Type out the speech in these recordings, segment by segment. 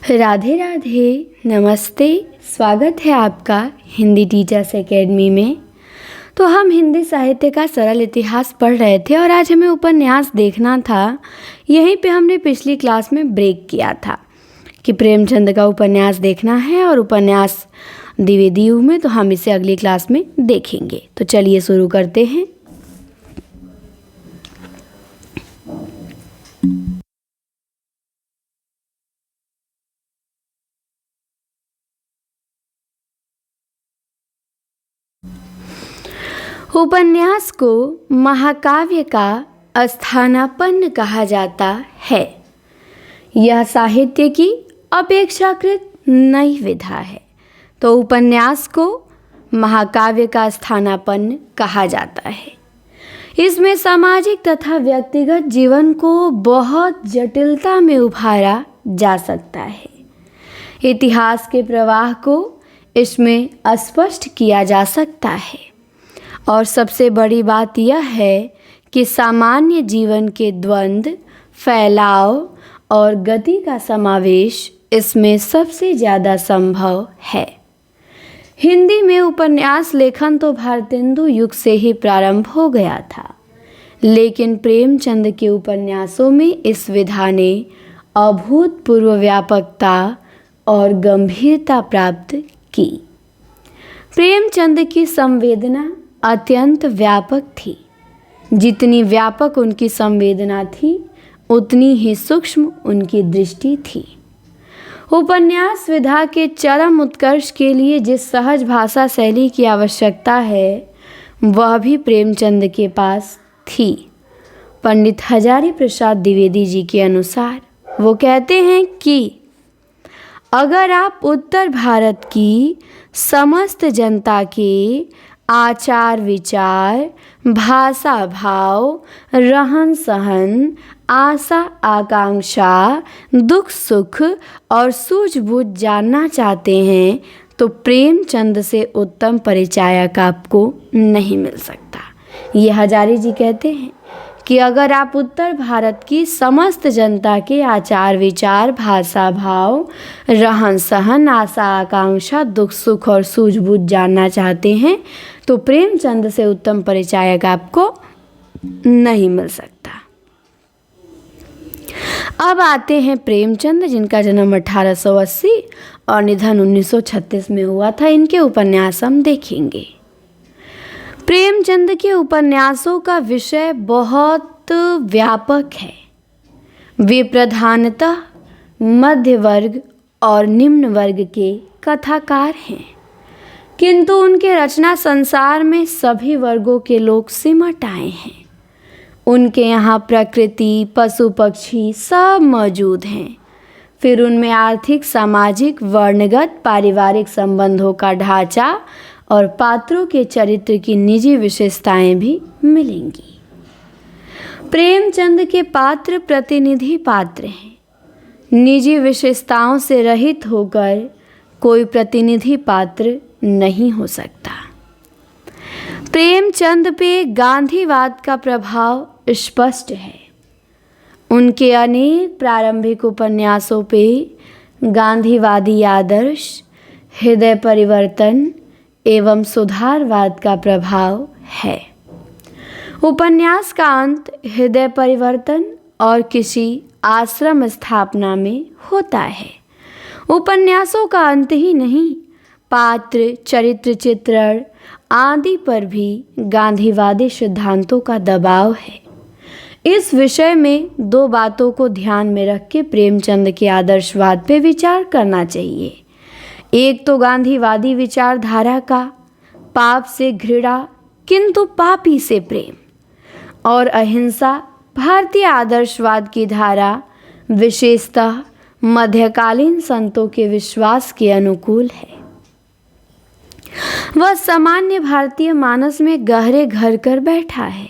राधे राधे, नमस्ते। स्वागत है आपका हिंदी टीचर्स एकेडमी में। तो हम हिंदी साहित्य का सरल इतिहास पढ़ रहे थे और आज हमें उपन्यास देखना था। यहीं पे हमने पिछली क्लास में ब्रेक किया था कि प्रेमचंद का उपन्यास देखना है और उपन्यास द्विवेदी युग में, तो हम इसे अगली क्लास में देखेंगे। तो चलिए शुरू करते हैं। उपन्यास को महाकाव्य का स्थानापन्न कहा जाता है। यह साहित्य की अपेक्षाकृत नई विधा है, तो उपन्यास को महाकाव्य का स्थानापन्न कहा जाता है। इसमें सामाजिक तथा व्यक्तिगत जीवन को बहुत जटिलता में उभारा जा सकता है। इतिहास के प्रवाह को इसमें स्पष्ट किया जा सकता है और सबसे बड़ी बात यह है कि सामान्य जीवन के द्वंद्व, फैलाव और गति का समावेश इसमें सबसे ज़्यादा संभव है। हिंदी में उपन्यास लेखन तो भारतेंदु युग से ही प्रारंभ हो गया था, लेकिन प्रेमचंद के उपन्यासों में इस विधा ने अभूतपूर्व व्यापकता और गंभीरता प्राप्त की। प्रेमचंद की संवेदना अत्यंत व्यापक थी। जितनी व्यापक उनकी संवेदना थी, उतनी ही सूक्ष्म उनकी दृष्टि थी। उपन्यास विधा के चरम उत्कर्ष के लिए जिस सहज भाषा शैली की आवश्यकता है, वह भी प्रेमचंद के पास थी। पंडित हजारी प्रसाद द्विवेदी जी के अनुसार वो कहते हैं कि अगर आप उत्तर भारत की समस्त जनता के आचार विचार, भाषा भाव, रहन सहन, आशा आकांक्षा, दुख सुख और सूझबूझ जानना चाहते हैं, तो प्रेमचंद से उत्तम परिचायक आपको नहीं मिल सकता। ये हजारी जी कहते हैं कि अगर आप उत्तर भारत की समस्त जनता के आचार विचार, भाषा भाव, रहन सहन, आशा आकांक्षा, दुख सुख और सूझबूझ जानना चाहते हैं, तो प्रेमचंद से उत्तम परिचायक आपको नहीं मिल सकता। अब आते हैं प्रेमचंद, जिनका जन्म 1880 और निधन 1936 में हुआ था। इनके उपन्यास हम देखेंगे। प्रेमचंद के उपन्यासों का विषय बहुत व्यापक है। वे प्रधानतः मध्य वर्ग और निम्न वर्ग के कथाकार हैं, किंतु उनके रचना संसार में सभी वर्गों के लोग सिमट आए हैं। उनके यहाँ प्रकृति, पशु पक्षी सब मौजूद हैं। फिर उनमें आर्थिक, सामाजिक, वर्णगत, पारिवारिक संबंधों का ढांचा और पात्रों के चरित्र की निजी विशेषताएं भी मिलेंगी। प्रेमचंद के पात्र प्रतिनिधि पात्र हैं। निजी विशेषताओं से रहित होकर कोई प्रतिनिधि पात्र नहीं हो सकता। प्रेमचंद पे गांधीवाद का प्रभाव स्पष्ट है। उनके अनेक प्रारंभिक उपन्यासों पे गांधीवादी आदर्श, हृदय परिवर्तन एवं सुधारवाद का प्रभाव है। उपन्यास का अंत हृदय परिवर्तन और किसी आश्रम स्थापना में होता है। उपन्यासों का अंत ही नहीं, पात्र, चरित्र चित्रण आदि पर भी गांधीवादी सिद्धांतों का दबाव है। इस विषय में दो बातों को ध्यान में रख के प्रेमचंद के आदर्शवाद पे विचार करना चाहिए। एक तो गांधीवादी विचारधारा का पाप से घृणा किंतु पापी से प्रेम, और अहिंसा भारतीय आदर्शवाद की धारा विशेषतः मध्यकालीन संतों के विश्वास के अनुकूल है। वह सामान्य भारतीय मानस में गहरे घर कर बैठा है।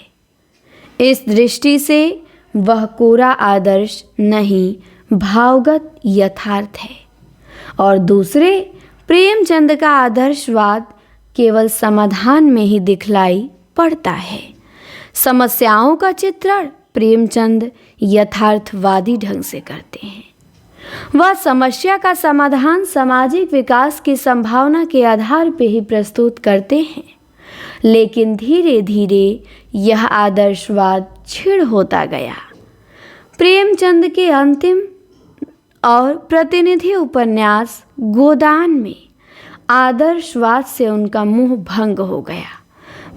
इस दृष्टि से वह कोरा आदर्श नहीं, भावगत यथार्थ है। और दूसरे, प्रेमचंद का आदर्शवाद केवल समाधान में ही दिखलाई पड़ता है, समस्याओं का चित्रण प्रेमचंद यथार्थवादी ढंग से करते हैं। वह समस्या का समाधान सामाजिक विकास की संभावना के आधार पर ही प्रस्तुत करते हैं, लेकिन धीरे धीरे यह आदर्शवाद क्षीण होता गया। प्रेमचंद के अंतिम और प्रतिनिधि उपन्यास गोदान में आदर्शवाद से उनका मुंह भंग हो गया।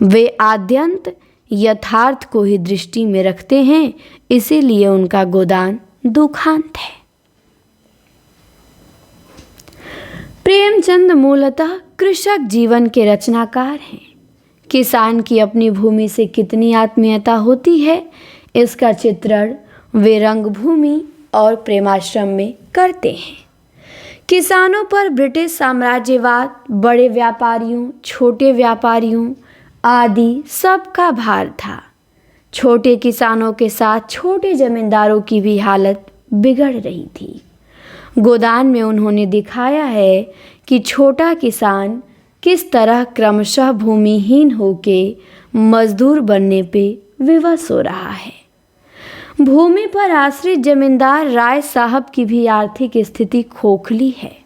वे आद्यंत यथार्थ को ही दृष्टि में रखते हैं, इसीलिए उनका गोदान दुखांत है। प्रेमचंद मूलतः कृषक जीवन के रचनाकार हैं। किसान की अपनी भूमि से कितनी आत्मीयता होती है, इसका चित्रण वे रंगभूमि और प्रेमाश्रम में करते हैं। किसानों पर ब्रिटिश साम्राज्यवाद, बड़े व्यापारियों, छोटे व्यापारियों आदि सबका भार था। छोटे किसानों के साथ छोटे जमींदारों की भी हालत बिगड़ रही थी। गोदान में उन्होंने दिखाया है कि छोटा किसान किस तरह क्रमशः भूमिहीन होके मजदूर बनने पे विवश हो रहा है। भूमि पर आश्रित जमींदार राय साहब की भी आर्थिक स्थिति खोखली है।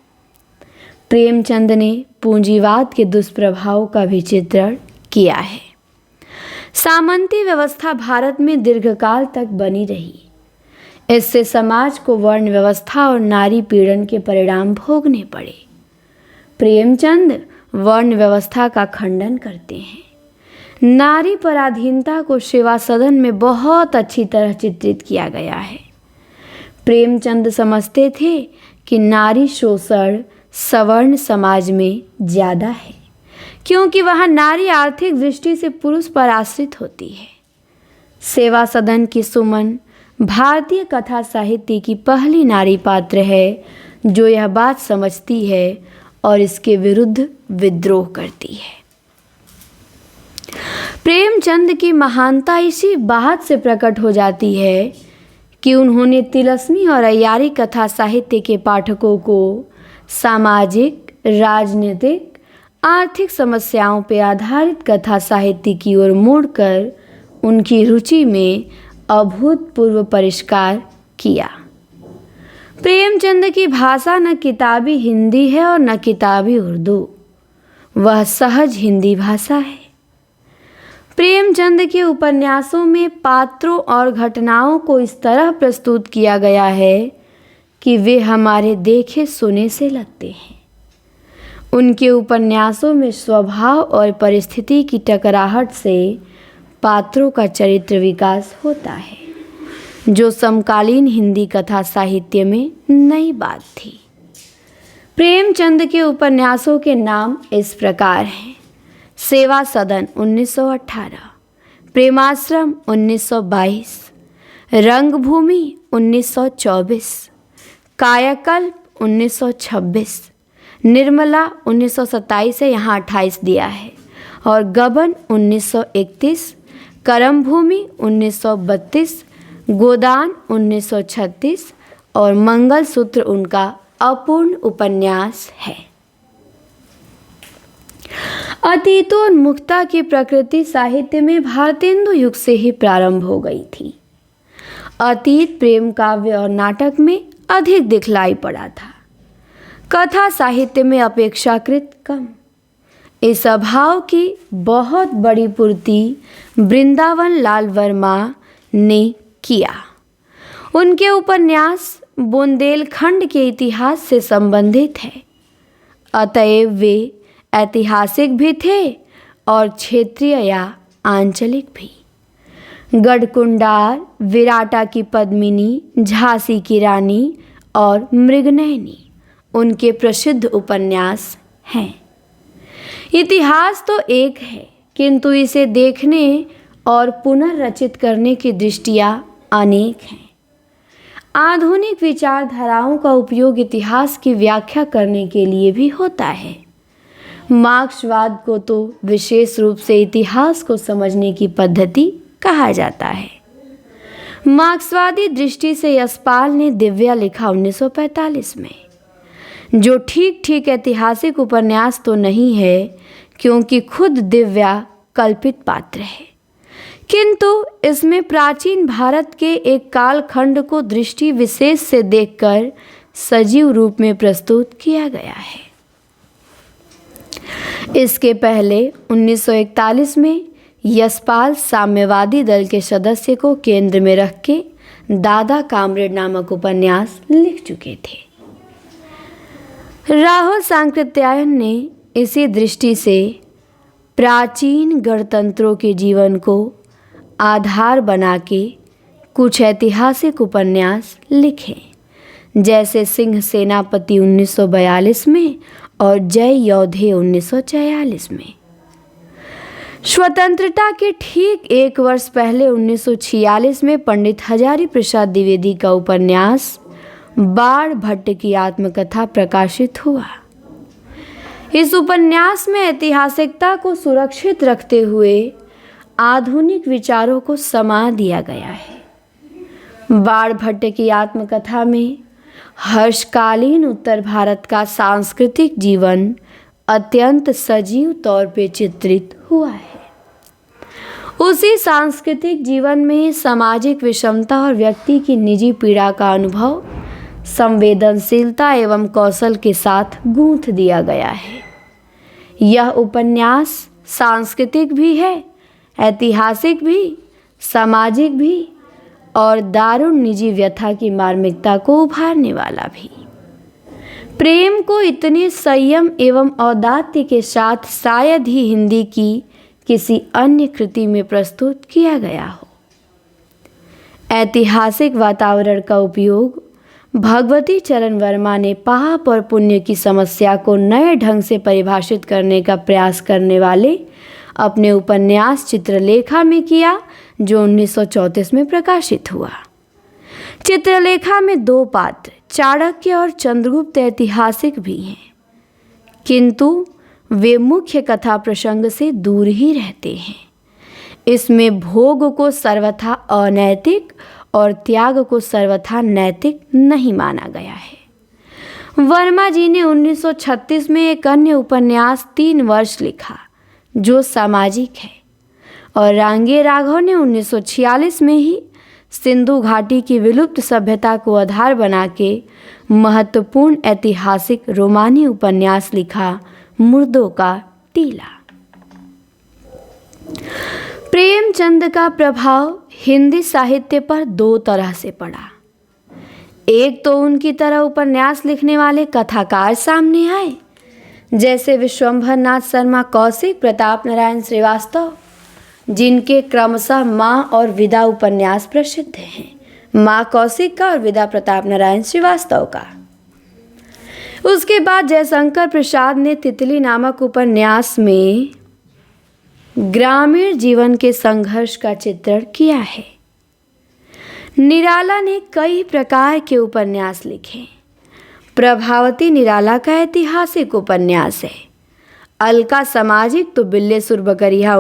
प्रेमचंद ने पूंजीवाद के दुष्प्रभाव का भी चित्रण किया है। सामंती व्यवस्था भारत में दीर्घकाल तक बनी रही। इससे समाज को वर्ण व्यवस्था और नारी पीड़न के परिणाम भोगने पड़े। प्रेमचंद वर्ण व्यवस्था का खंडन करते हैं। नारी पराधीनता को सेवा सदन में बहुत अच्छी तरह चित्रित किया गया है। प्रेमचंद समझते थे कि नारी शोषण सवर्ण समाज में ज़्यादा है, क्योंकि वहाँ नारी आर्थिक दृष्टि से पुरुष पर आश्रित होती है। सेवा सदन की सुमन भारतीय कथा साहित्य की पहली नारी पात्र है जो यह बात समझती है और इसके विरुद्ध विद्रोह करती है। प्रेमचंद की महानता इसी बात से प्रकट हो जाती है कि उन्होंने तिलस्मी और अय्यारी कथा साहित्य के पाठकों को सामाजिक, राजनीतिक, आर्थिक समस्याओं पर आधारित कथा साहित्य की ओर मोड़कर उनकी रुचि में अभूतपूर्व परिष्कार किया। प्रेमचंद की भाषा न किताबी हिंदी है और न किताबी उर्दू, वह सहज हिंदी भाषा है। प्रेमचंद के उपन्यासों में पात्रों और घटनाओं को इस तरह प्रस्तुत किया गया है कि वे हमारे देखे सुने से लगते हैं। उनके उपन्यासों में स्वभाव और परिस्थिति की टकराहट से पात्रों का चरित्र विकास होता है, जो समकालीन हिंदी कथा साहित्य में नई बात थी। प्रेमचंद के उपन्यासों के नाम इस प्रकार हैं: सेवा सदन 1918, प्रेमाश्रम 1922, रंगभूमि 1924, कायाकल्प 1926, निर्मला 1927 है, यहाँ 28 दिया है, और गबन 1931, करमभूमि 1932, गोदान 1936 और मंगलसूत्र उनका अपूर्ण उपन्यास है। अतीतोन्मुखता की प्रकृति साहित्य में भारतेंदु युग से ही प्रारंभ हो गई थी। अतीत प्रेम काव्य और नाटक में अधिक दिखलाई पड़ा था, कथा साहित्य में अपेक्षाकृत कम। इस अभाव की बहुत बड़ी पूर्ति वृंदावन लाल वर्मा ने किया। उनके उपन्यास बुंदेलखंड के इतिहास से संबंधित है, अतएव वे ऐतिहासिक भी थे और क्षेत्रीय या आंचलिक भी। गढ़कुंडार, विराटा की पद्मिनी, झांसी की रानी और मृगनयनी उनके प्रसिद्ध उपन्यास हैं। इतिहास तो एक है, किंतु इसे देखने और पुनर्रचित करने की दृष्टियाँ अनेक हैं। आधुनिक विचारधाराओं का उपयोग इतिहास की व्याख्या करने के लिए भी होता है। मार्क्सवाद को तो विशेष रूप से इतिहास को समझने की पद्धति कहा जाता है। मार्क्सवादी दृष्टि से यशपाल ने दिव्या लिखा 1945 में, जो ठीक ठीक ऐतिहासिक उपन्यास तो नहीं है, क्योंकि खुद दिव्या कल्पित पात्र है। किंतु इसमें प्राचीन भारत के एक कालखंड को दृष्टि विशेष से देखकर सजीव रूप में प्रस्तुत किया गया है। इसके पहले 1941 में यशपाल साम्यवादी दल के सदस्य को केंद्र में रख के दादा कामरेड नामक उपन्यास लिख चुके थे। राहुल सांकृत्यायन ने इसी दृष्टि से प्राचीन गणतंत्रों के जीवन को आधार बना के कुछ ऐतिहासिक उपन्यास लिखे, जैसे सिंह सेनापति 1942 में और जय योधे 1944 में। स्वतंत्रता के ठीक एक वर्ष पहले 1946 में पंडित हजारी प्रसाद द्विवेदी का उपन्यास बाण भट्ट की आत्मकथा प्रकाशित हुआ। इस उपन्यास में ऐतिहासिकता को सुरक्षित रखते हुए आधुनिक विचारों को समा दिया गया है। बाण भट्ट की आत्मकथा में हर्षकालीन उत्तर भारत का सांस्कृतिक जीवन अत्यंत सजीव तौर पे चित्रित हुआ है। उसी सांस्कृतिक जीवन में सामाजिक विषमता और व्यक्ति की निजी पीड़ा का अनुभव संवेदनशीलता एवं कौशल के साथ गूंथ दिया गया है। यह उपन्यास सांस्कृतिक भी है, ऐतिहासिक भी, सामाजिक भी और दारुण निजी व्यथा की मार्मिकता को उभारने वाला भी। प्रेम को इतने संयम एवं औदात्य के साथ शायद ही हिंदी की किसी अन्य कृति में प्रस्तुत किया गया हो। ऐतिहासिक वातावरण का उपयोग भगवती चरण वर्मा ने पाप और पुण्य की समस्या को नए ढंग से परिभाषित करने का प्रयास करने वाले अपने उपन्यास चित्रलेखा में किया, जो 1934 में प्रकाशित हुआ। चित्रलेखा में दो पात्र चाणक्य और चंद्रगुप्त ऐतिहासिक भी हैं, किंतु वे मुख्य कथा प्रसंग से दूर ही रहते हैं। इसमें भोग को सर्वथा अनैतिक और त्याग को सर्वथा नैतिक नहीं माना गया है। वर्मा जी ने 1936 में एक अन्य उपन्यास 3 वर्ष लिखा, जो सामाजिक है, और रांगे राघव ने 1946 में ही सिंधु घाटी की विलुप्त सभ्यता को आधार बना के महत्वपूर्ण ऐतिहासिक रोमानी उपन्यास लिखा, मुर्दों का टीला। प्रेमचंद का प्रभाव हिंदी साहित्य पर 2 तरह से पड़ा। एक तो उनकी तरह उपन्यास लिखने वाले कथाकार सामने आए, जैसे विश्वंभर नाथ शर्मा कौशिक, प्रताप नारायण श्रीवास्तव, जिनके क्रमशः माँ और विदा उपन्यास प्रसिद्ध हैं। माँ कौशिक का और विदा प्रताप नारायण श्रीवास्तव का। उसके बाद जयशंकर प्रसाद ने तितली नामक उपन्यास में ग्रामीण जीवन के संघर्ष का चित्रण किया है। निराला ने कई प्रकार के उपन्यास लिखे। प्रभावती निराला का ऐतिहासिक उपन्यास है। अलका सामाजिक तो बिल्लेसुर बकरिया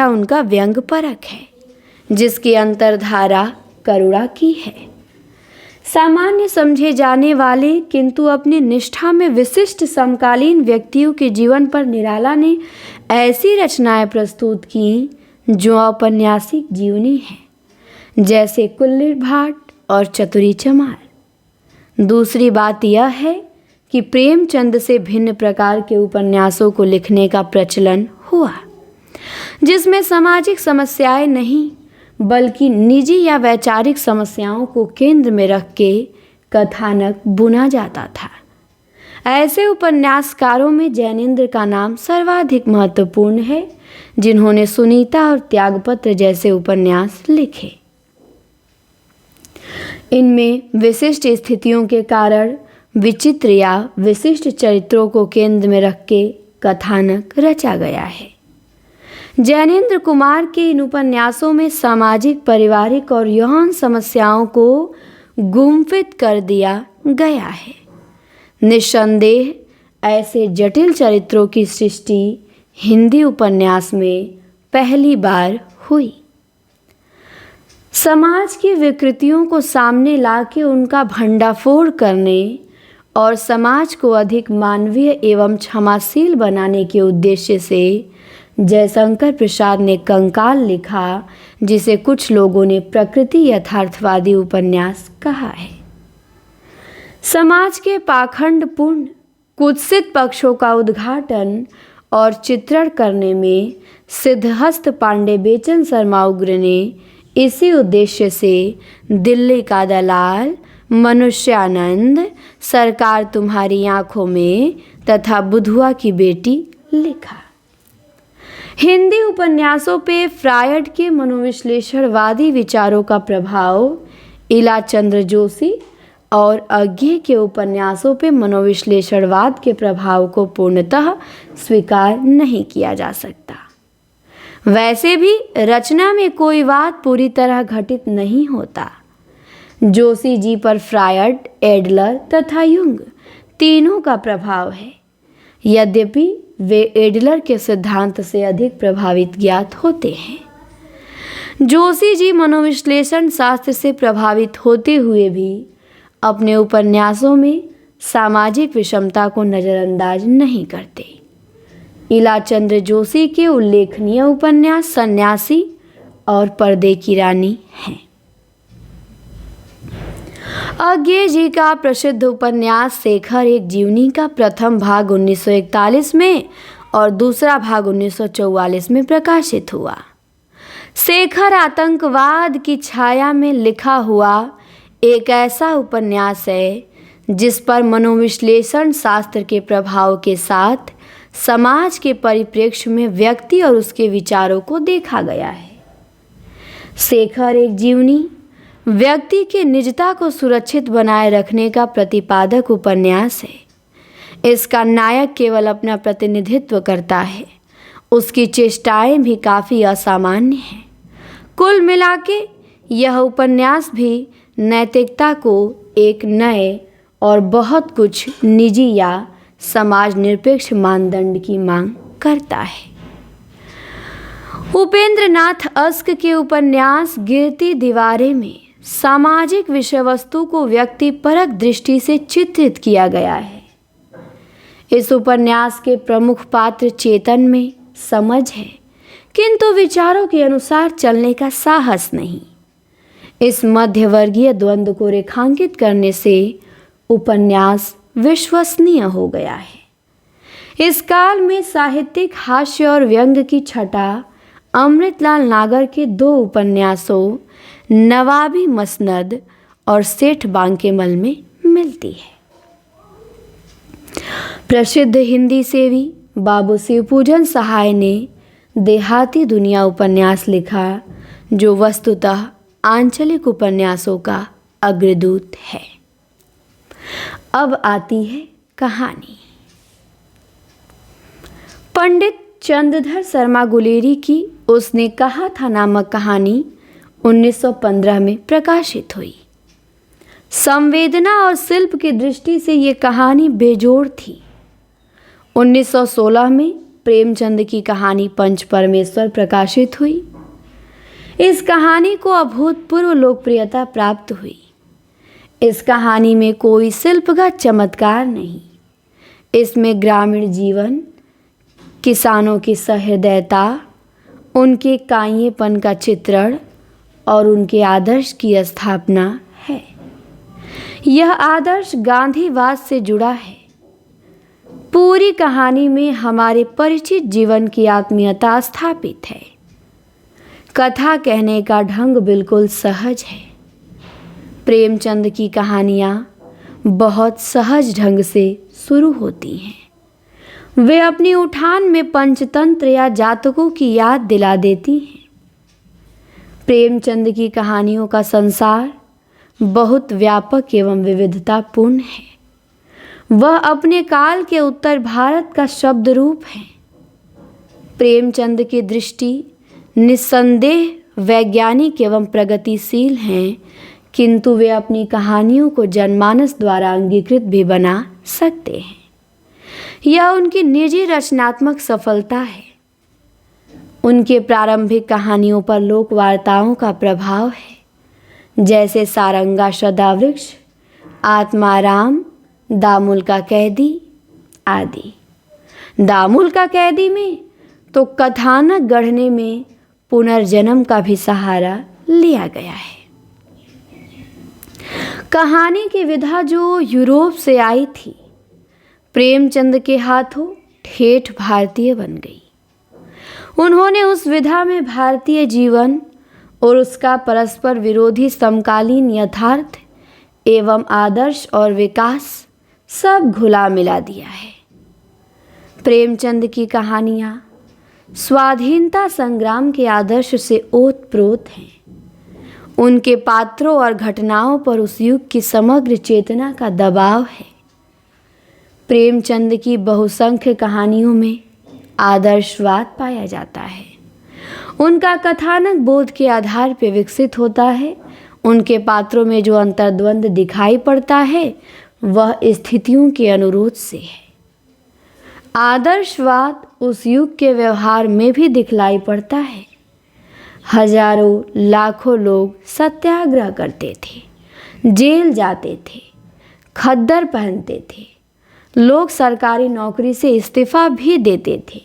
उनका व्यंग परक है, जिसकी अंतरधारा करुणा की है। सामान्य समझे जाने वाले किंतु अपनी निष्ठा में विशिष्ट समकालीन व्यक्तियों के जीवन पर निराला ने ऐसी रचनाएं प्रस्तुत की जो औपन्यासिक जीवनी है, जैसे कुल्लड़ भाट और चतुरी चमार। दूसरी बात यह है कि प्रेमचंद से भिन्न प्रकार के उपन्यासों को लिखने का प्रचलन हुआ, जिसमें सामाजिक समस्याएं नहीं बल्कि निजी या वैचारिक समस्याओं को केंद्र में रख के कथानक बुना जाता था। ऐसे उपन्यासकारों में जैनेन्द्र का नाम सर्वाधिक महत्वपूर्ण है, जिन्होंने सुनीता और त्यागपत्र जैसे उपन्यास लिखे। इनमें विशिष्ट स्थितियों के कारण विचित्र या विशिष्ट चरित्रों को केंद्र में रख के कथानक रचा गया है। जैनेन्द्र कुमार के इन उपन्यासों में सामाजिक, पारिवारिक और यौन समस्याओं को गुम्फित कर दिया गया है। निस्संदेह ऐसे जटिल चरित्रों की सृष्टि हिंदी उपन्यास में पहली बार हुई। समाज की विकृतियों को सामने लाके उनका भंडाफोड़ करने और समाज को अधिक मानवीय एवं क्षमाशील बनाने के उद्देश्य से जयशंकर प्रसाद ने कंकाल लिखा, जिसे कुछ लोगों ने प्रकृति यथार्थवादी उपन्यास कहा है। समाज के पाखंडपूर्ण कुत्सित पक्षों का उद्घाटन और चित्रण करने में सिद्धहस्त पांडे बेचन शर्मा उग्र ने इसी उद्देश्य से दिल्ली का दलाल, मनुष्यानंद, सरकार तुम्हारी आंखों में तथा बुधुआ की बेटी लिखा। हिंदी उपन्यासों पे फ्रायड के मनोविश्लेषणवादी विचारों का प्रभाव इला चंद्र जोशी और अज्ञे के उपन्यासों पे मनोविश्लेषणवाद के प्रभाव को पूर्णतः स्वीकार नहीं किया जा सकता। वैसे भी रचना में कोई वाद पूरी तरह घटित नहीं होता। जोशी जी पर फ्रायड, एडलर तथा युंग तीनों का प्रभाव है, यद्यपि वे एडलर के सिद्धांत से अधिक प्रभावित ज्ञात होते हैं। जोशी जी मनोविश्लेषण शास्त्र से प्रभावित होते हुए भी अपने उपन्यासों में सामाजिक विषमता को नज़रअंदाज नहीं करते। इला चंद्र जोशी के उल्लेखनीय उपन्यास सन्यासी और पर्दे की रानी हैं। अज्ञे जी का प्रसिद्ध उपन्यास शेखर एक जीवनी का प्रथम भाग 1941 में और दूसरा भाग 1944 में प्रकाशित हुआ। शेखर आतंकवाद की छाया में लिखा हुआ एक ऐसा उपन्यास है जिस पर मनोविश्लेषण शास्त्र के प्रभाव के साथ समाज के परिप्रेक्ष्य में व्यक्ति और उसके विचारों को देखा गया है। शेखर एक जीवनी व्यक्ति की निजता को सुरक्षित बनाए रखने का प्रतिपादक उपन्यास है। इसका नायक केवल अपना प्रतिनिधित्व करता है, उसकी चेष्टाएं भी काफ़ी असामान्य हैं। कुल मिलाके यह उपन्यास भी नैतिकता को एक नए और बहुत कुछ निजी या समाज निरपेक्ष मानदंड की मांग करता है। उपेंद्र नाथ अस्क के उपन्यास गिरती दीवारें में सामाजिक विषय वस्तु को व्यक्तिपरक दृष्टि से चित्रित किया गया है। इस उपन्यास के प्रमुख पात्र चेतन में समझ है, किंतु विचारों के अनुसार चलने का साहस नहीं। इस मध्यवर्गीय द्वंद्व को रेखांकित करने से उपन्यास विश्वसनीय हो गया है। इस काल में साहित्यिक हास्य और व्यंग की छटा अमृतलाल नागर के दो उपन्यासों नवाबी मसनद और सेठ बांकेमल में मिलती है। प्रसिद्ध हिंदी सेवी बाबू शिवपूजन सहाय ने देहाती दुनिया उपन्यास लिखा, जो वस्तुतः आंचलिक उपन्यासों का अग्रदूत है। अब आती है कहानी। पंडित चंद्रधर शर्मा गुलेरी की उसने कहा था नामक कहानी 1915 में प्रकाशित हुई। संवेदना और शिल्प की दृष्टि से ये कहानी बेजोड़ थी। 1916 में प्रेमचंद की कहानी पंच परमेश्वर प्रकाशित हुई। इस कहानी को अभूतपूर्व लोकप्रियता प्राप्त हुई। इस कहानी में कोई शिल्पगत चमत्कार नहीं। इसमें ग्रामीण जीवन, किसानों की सहृदयता, उनके काइयेपन का चित्रण और उनके आदर्श की स्थापना है। यह आदर्श गांधीवाद से जुड़ा है। पूरी कहानी में हमारे परिचित जीवन की आत्मीयता स्थापित है। कथा कहने का ढंग बिल्कुल सहज है। प्रेमचंद की कहानियाँ बहुत सहज ढंग से शुरू होती हैं। वे अपनी उठान में पंचतंत्र या जातकों की याद दिला देती हैं। प्रेमचंद की कहानियों का संसार बहुत व्यापक एवं विविधतापूर्ण है। वह अपने काल के उत्तर भारत का शब्द रूप है। प्रेमचंद की दृष्टि निस्संदेह वैज्ञानिक एवं प्रगतिशील हैं, किंतु वे अपनी कहानियों को जनमानस द्वारा अंगीकृत भी बना सकते हैं। यह उनकी निजी रचनात्मक सफलता है। उनके प्रारंभिक कहानियों पर लोक वार्ताओं का प्रभाव है, जैसे सारंगा सदावृक्ष, आत्माराम, दामुल का कैदी आदि। दामुल का कैदी में तो कथानक गढ़ने में पुनर्जन्म का भी सहारा लिया गया है। कहानी की विधा जो यूरोप से आई थी, प्रेमचंद के हाथों ठेठ भारतीय बन गई। उन्होंने उस विधा में भारतीय जीवन और उसका परस्पर विरोधी समकालीन यथार्थ एवं आदर्श और विकास सब घुला मिला दिया है। प्रेमचंद की कहानियाँ स्वाधीनता संग्राम के आदर्श से ओतप्रोत हैं। उनके पात्रों और घटनाओं पर उस युग की समग्र चेतना का दबाव है। प्रेमचंद की बहुसंख्य कहानियों में आदर्शवाद पाया जाता है। उनका कथानक बोध के आधार पर विकसित होता है। उनके पात्रों में जो अंतर्द्वंद दिखाई पड़ता है वह स्थितियों के अनुरोध से है। आदर्शवाद उस युग के व्यवहार में भी दिखलाई पड़ता है। हजारों लाखों लोग सत्याग्रह करते थे, जेल जाते थे, खद्दर पहनते थे, लोग सरकारी नौकरी से इस्तीफा भी देते थे।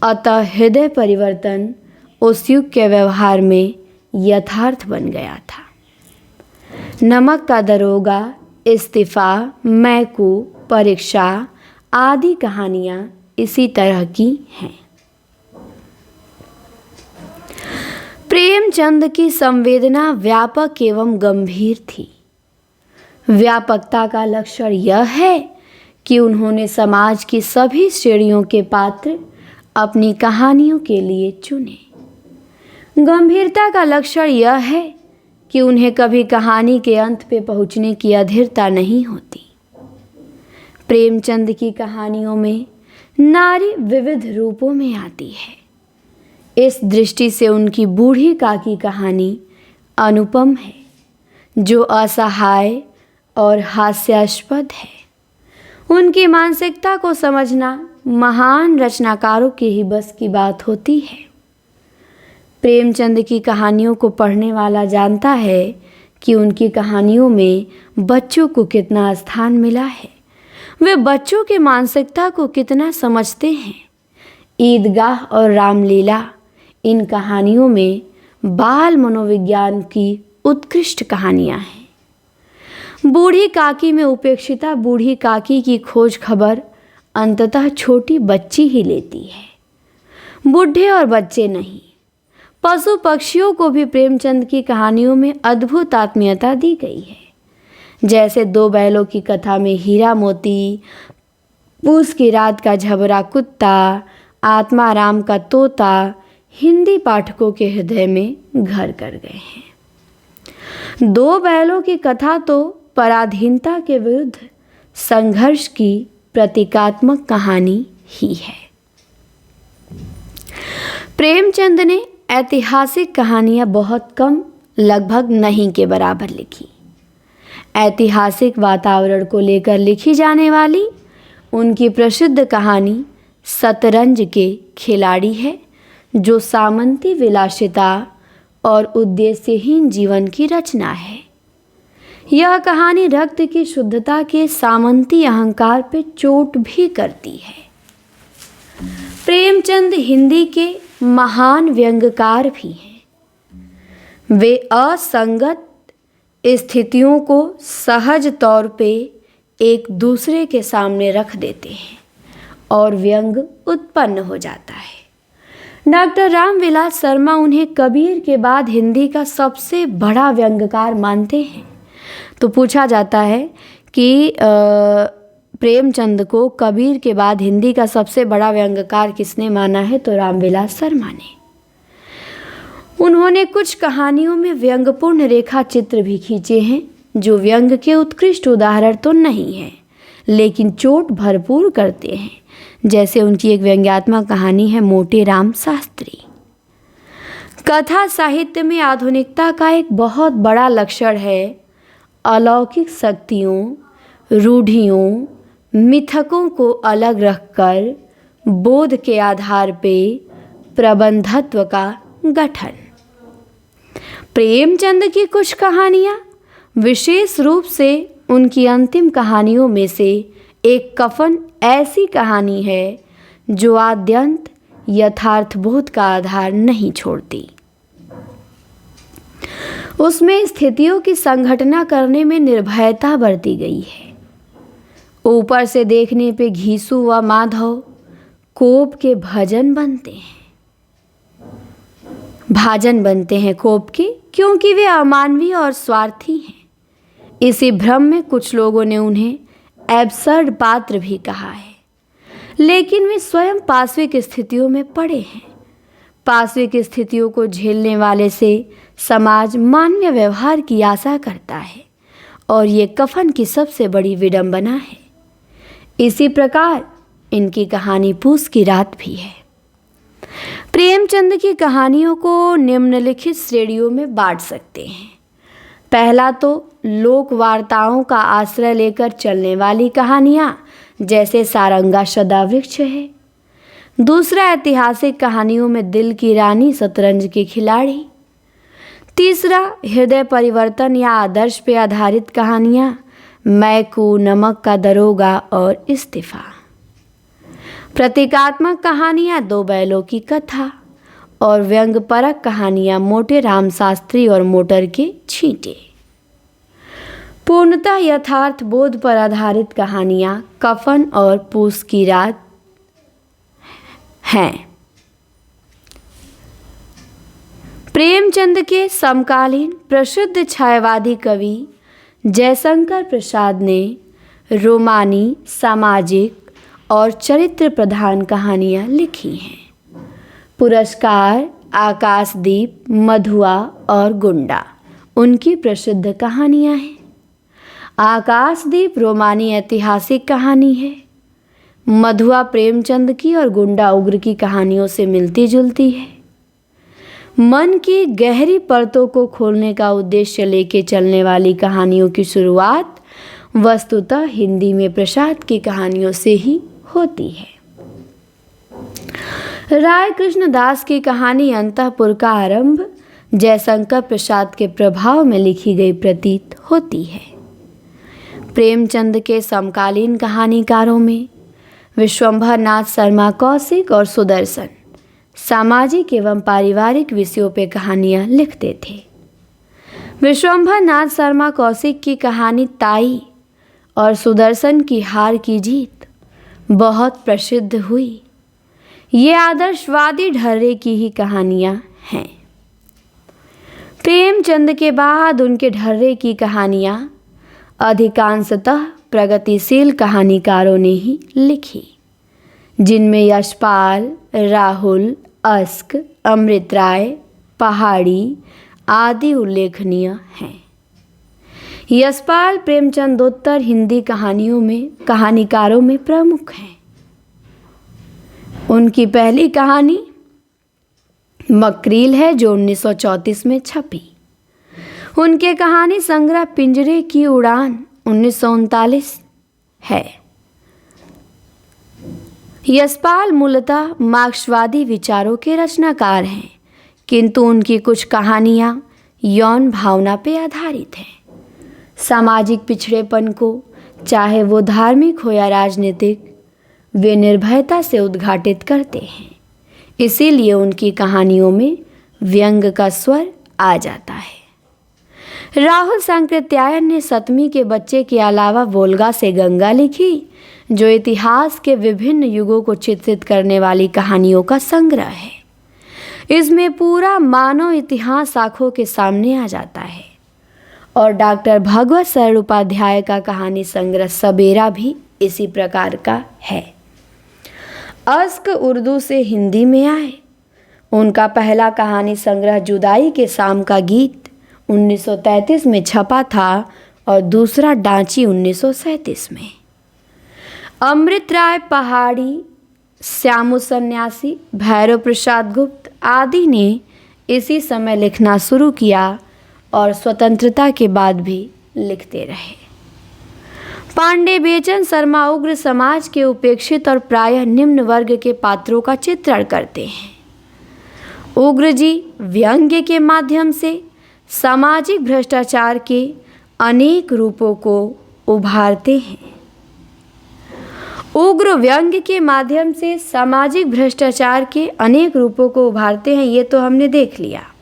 अतः हृदय परिवर्तन उस युग के व्यवहार में यथार्थ बन गया था। नमक का दरोगा, इस्तीफा, मैकू, परीक्षा आदि कहानियाँ इसी तरह की हैं। प्रेमचंद की संवेदना व्यापक एवं गंभीर थी। व्यापकता का लक्षण यह है कि उन्होंने समाज की सभी श्रेणियों के पात्र अपनी कहानियों के लिए चुने। गंभीरता का लक्षण यह है कि उन्हें कभी कहानी के अंत पे पहुंचने की अधीरता नहीं होती। प्रेमचंद की कहानियों में नारी विविध रूपों में आती है। इस दृष्टि से उनकी बूढ़ी काकी कहानी अनुपम है, जो असहाय और हास्यास्पद है। उनकी मानसिकता को समझना महान रचनाकारों के ही बस की बात होती है। प्रेमचंद की कहानियों को पढ़ने वाला जानता है कि उनकी कहानियों में बच्चों को कितना स्थान मिला है। वे बच्चों की मानसिकता को कितना समझते हैं। ईदगाह और रामलीला इन कहानियों में बाल मनोविज्ञान की उत्कृष्ट कहानियाँ हैं। बूढ़ी काकी में उपेक्षिता बूढ़ी काकी की खोज खबर अंततः छोटी बच्ची ही लेती है, बूढ़े और बच्चे नहीं। पशु पक्षियों को भी प्रेमचंद की कहानियों में अद्भुत आत्मीयता दी गई है। जैसे दो बैलों की कथा में हीरा मोती, पूस की रात का झबरा कुत्ता, आत्माराम का तोता हिंदी पाठकों के हृदय में घर कर गए हैं। दो बैलों की कथा तो पराधीनता के विरुद्ध संघर्ष की प्रतीकात्मक कहानी ही है। प्रेमचंद ने ऐतिहासिक कहानियाँ बहुत कम, लगभग नहीं के बराबर लिखी। ऐतिहासिक वातावरण को लेकर लिखी जाने वाली उनकी प्रसिद्ध कहानी शतरंज के खिलाड़ी है, जो सामंती विलासिता और उद्देश्यहीन जीवन की रचना है। यह कहानी रक्त की शुद्धता के सामंती अहंकार पर चोट भी करती है। प्रेमचंद हिंदी के महान व्यंग्यकार भी हैं। वे असंगत स्थितियों को सहज तौर पे एक दूसरे के सामने रख देते हैं और व्यंग उत्पन्न हो जाता है। डॉक्टर रामविलास शर्मा उन्हें कबीर के बाद हिंदी का सबसे बड़ा व्यंग्यकार मानते हैं। तो पूछा जाता है कि प्रेमचंद को कबीर के बाद हिंदी का सबसे बड़ा व्यंग्यकार किसने माना है, तो रामविलास शर्मा ने। उन्होंने कुछ कहानियों में व्यंग्यपूर्ण रेखा चित्र भी खींचे हैं, जो व्यंग के उत्कृष्ट उदाहरण तो नहीं हैं, लेकिन चोट भरपूर करते हैं। जैसे उनकी एक व्यंग्यात्मक कहानी है मोटे राम शास्त्री। कथा साहित्य में आधुनिकता का एक बहुत बड़ा लक्षण है अलौकिक शक्तियों, रूढ़ियों, मिथकों को अलग रखकर बोध के आधार पे प्रबंधत्व का गठन। प्रेमचंद की कुछ कहानियाँ विशेष रूप से उनकी अंतिम कहानियों में से एक कफन ऐसी कहानी है जो आद्यंत यथार्थबोध का आधार नहीं छोड़ती। उसमें स्थितियों की संघटना करने में निर्भयता बरती गई है। ऊपर से देखने पे घीसू व माधव कोप के भाजन बनते हैं कोप के, क्योंकि वे अमानवीय और स्वार्थी हैं। इसी भ्रम में कुछ लोगों ने उन्हें एब्सर्ड पात्र भी कहा है, लेकिन वे स्वयं पार्श्विक स्थितियों में पड़े हैं। पार्श्विक स्थितियों को झेलने वाले से समाज मानवीय व्यवहार की आशा करता है, और ये कफन की सबसे बड़ी विडंबना है। इसी प्रकार इनकी कहानी पूस की रात भी है। प्रेमचंद की कहानियों को निम्नलिखित श्रेणियों में बांट सकते हैं। पहला तो लोक वार्ताओं का आश्रय लेकर चलने वाली कहानियाँ, जैसे सारंगा सदावृक्ष है। दूसरा, ऐतिहासिक कहानियों में दिल की रानी, शतरंज के खिलाड़ी। तीसरा, हृदय परिवर्तन या आदर्श पे आधारित कहानियाँ, मैकू, नमक का दरोगा और इस्तीफा। प्रतीकात्मक कहानियाँ, दो बैलों की कथा। और व्यंग्यपरक कहानियाँ, मोटे राम शास्त्री और मोटर के छींटे। पूर्णतः यथार्थ बोध पर आधारित कहानियाँ कफन और पूस की रात हैं। प्रेमचंद के समकालीन प्रसिद्ध छायावादी कवि जयशंकर प्रसाद ने रोमानी, सामाजिक और चरित्र प्रधान कहानियाँ लिखी हैं। पुरस्कार, आकाशदीप, मधुआ और गुंडा उनकी प्रसिद्ध कहानियाँ हैं। आकाशदीप रोमानी ऐतिहासिक कहानी है। मधुआ प्रेमचंद की और गुंडा उग्र की कहानियों से मिलती जुलती है। मन की गहरी परतों को खोलने का उद्देश्य लेके चलने वाली कहानियों की शुरुआत वस्तुतः हिंदी में प्रसाद की कहानियों से ही होती है। राय कृष्णदास की कहानी अंतःपुर का आरंभ जयशंकर प्रसाद के प्रभाव में लिखी गई प्रतीत होती है। प्रेमचंद के समकालीन कहानीकारों में विश्वंभर नाथ शर्मा कौशिक और सुदर्शन सामाजिक एवं पारिवारिक विषयों पर कहानियाँ लिखते थे। विश्वंभर नाथ शर्मा कौशिक की कहानी ताई और सुदर्शन की हार की जीत बहुत प्रसिद्ध हुई। ये आदर्शवादी ढर्रे की ही कहानियाँ हैं। प्रेमचंद के बाद उनके ढर्रे की कहानियाँ अधिकांशतः प्रगतिशील कहानीकारों ने ही लिखी, जिनमें यशपाल, राहुल, अस्क, अमृत राय, पहाड़ी आदि उल्लेखनीय हैं। यशपाल प्रेमचंदोत्तर हिंदी कहानीकारों में प्रमुख हैं। उनकी पहली कहानी मकरील है, जो 1934 में छपी। उनके कहानी संग्रह पिंजरे की उड़ान 1939 है। यशपाल मूलतः मार्क्सवादी विचारों के रचनाकार हैं, किंतु उनकी कुछ कहानियाँ यौन भावना पर आधारित हैं। सामाजिक पिछड़ेपन को, चाहे वो धार्मिक हो या राजनीतिक, वे निर्भयता से उद्घाटित करते हैं। इसीलिए उनकी कहानियों में व्यंग्य का स्वर आ जाता है। राहुल सांकृत्यायन ने सतमी के बच्चे के अलावा वोल्गा से गंगा लिखी, जो इतिहास के विभिन्न युगों को चित्रित करने वाली कहानियों का संग्रह है। इसमें पूरा मानव इतिहास आंखों के सामने आ जाता है। और डॉक्टर भगवत शरण उपाध्याय का कहानी संग्रह सबेरा भी इसी प्रकार का है। अस्क उर्दू से हिंदी में आए। उनका पहला कहानी संग्रह जुदाई के शाम का गीत 1933 में छपा था और दूसरा डांची 1937 में। अमृत राय, पहाड़ी, श्यामू सन्यासी, भैरव प्रसाद गुप्त आदि ने इसी समय लिखना शुरू किया और स्वतंत्रता के बाद भी लिखते रहे। पांडे बेचन शर्मा उग्र समाज के उपेक्षित और प्रायः निम्न वर्ग के पात्रों का चित्रण करते हैं। उग्र जी व्यंग्य के माध्यम से सामाजिक भ्रष्टाचार के अनेक रूपों को उभारते हैं। उग्र व्यंग्य के माध्यम से सामाजिक भ्रष्टाचार के अनेक रूपों को उभारते हैं, ये तो हमने देख लिया।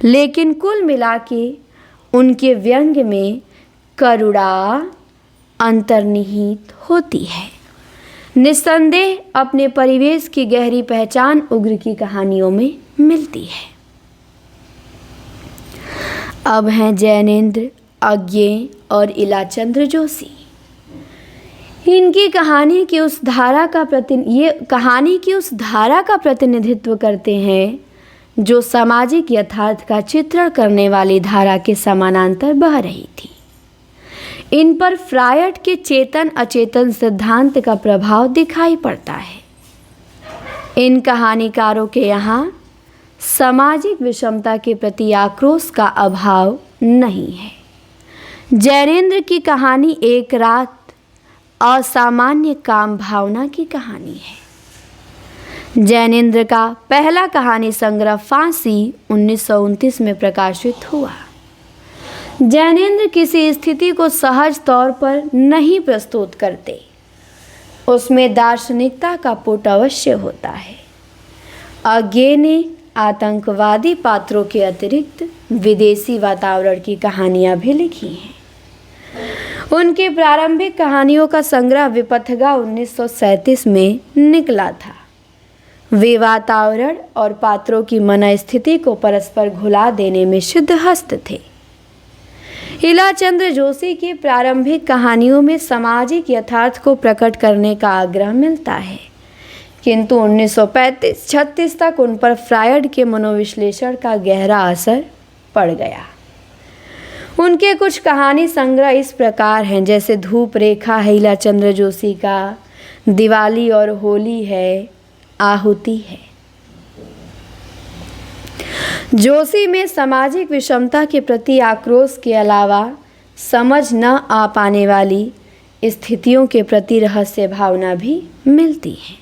लेकिन कुल मिला के उनके व्यंग्य में करुणा अंतर्निहित होती है। निस्संदेह अपने परिवेश की गहरी पहचान उग्र की कहानियों में मिलती है। अब हैं जैनेन्द्र, अज्ञेय और इलाचंद्र जोशी। इनकी कहानी की उस धारा का प्रतिनिधित्व करते हैं जो सामाजिक यथार्थ का चित्रण करने वाली धारा के समानांतर बह रही थी। इन पर फ्रायड के चेतन अचेतन सिद्धांत का प्रभाव दिखाई पड़ता है। इन कहानीकारों के यहाँ सामाजिक विषमता के प्रति आक्रोश का अभाव नहीं है। जैनेन्द्र की कहानी एक रात असामान्य काम भावना की कहानी है। जैनेन्द्र का पहला कहानी संग्रह फांसी 1929 में प्रकाशित हुआ। जैनेन्द्र किसी स्थिति को सहज तौर पर नहीं प्रस्तुत करते, उसमें दार्शनिकता का पुट अवश्य होता है। अज्ञेय ने आतंकवादी पात्रों के अतिरिक्त विदेशी वातावरण की कहानियां भी लिखी हैं। उनके प्रारंभिक कहानियों का संग्रह विपथगा 1937 में निकला था। वे वातावरण और पात्रों की मनस्थिति को परस्पर घुला देने में सिद्धहस्त थे। इलाचंद्र जोशी की प्रारंभिक कहानियों में सामाजिक यथार्थ को प्रकट करने का आग्रह मिलता है, किंतु 1935-36 तक उन पर फ्रायड के मनोविश्लेषण का गहरा असर पड़ गया। उनके कुछ कहानी संग्रह इस प्रकार हैं, जैसे धूप रेखा है इलाचंद्र जोशी का, दिवाली और होली है, आहुति है। जोशी में सामाजिक विषमता के प्रति आक्रोश के अलावा समझ न आ पाने वाली स्थितियों के प्रति रहस्य भावना भी मिलती है।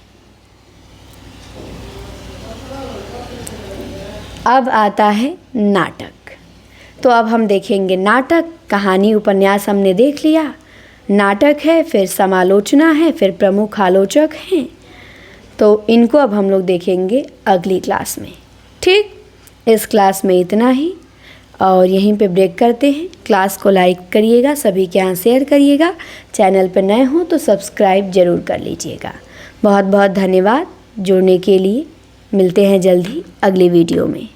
अब आता है नाटक। तो अब हम देखेंगे नाटक। कहानी उपन्यास हमने देख लिया, नाटक है, फिर समालोचना है, फिर प्रमुख आलोचक हैं। तो इनको अब हम लोग देखेंगे अगली क्लास में। ठीक, इस क्लास में इतना ही और यहीं पे ब्रेक करते हैं। क्लास को लाइक करिएगा, सभी के यहाँ शेयर करिएगा। चैनल पर नए हो तो सब्सक्राइब ज़रूर कर लीजिएगा। बहुत बहुत धन्यवाद जुड़ने के लिए। मिलते हैं जल्द ही अगली वीडियो में।